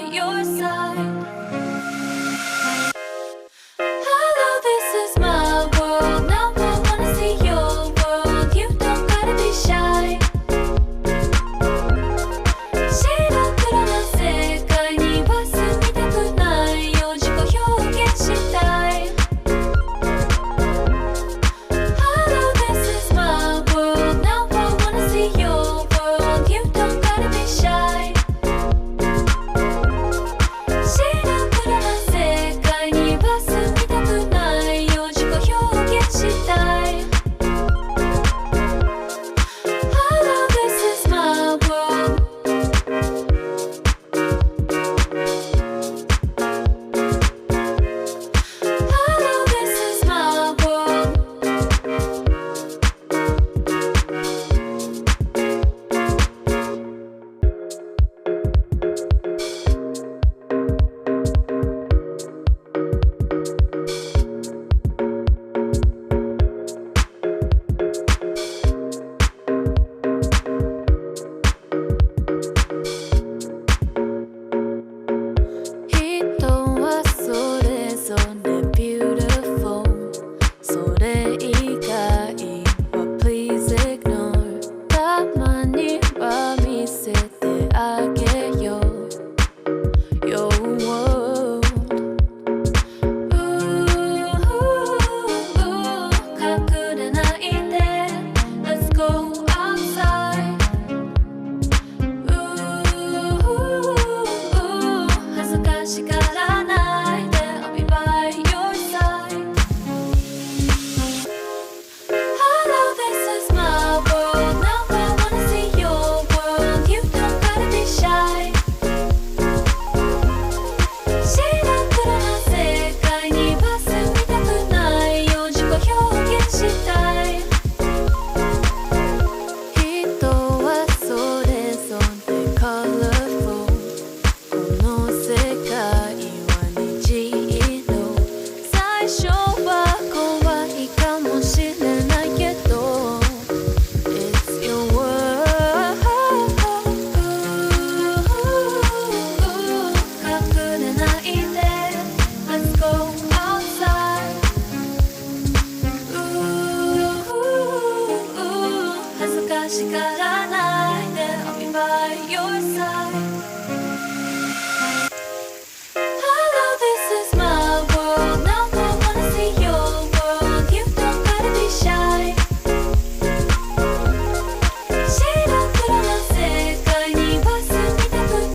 by your side. Hello, this is my world. Now I wanna see your world. You don't gotta be shy. 白黒な世界には住みたくないよ。自己表現したい。Hello, this is my world. Now I wanna see your world. You don't gotta be shy. 白黒な世界には住みたくないよ。自己表現したい。Hello, this is my world. Hello, this is my world. Hito wa sore sore beautiful. それ以外は please ignore. たまには見せてあげよう。Your world. 隠れないで Let's go outside. 恥ずかしがらないで I'll be by your side. Hello, this is my world. Now I wanna see your world. You don't gotta be shy. 白黒な世界には住みたくないよ。自己表現したい。人はそれぞれ colorful。 この世界は虹色。最初は怖いかもしれないけど It's your world. 隠れないで Let's go outside. 恥ずかしがら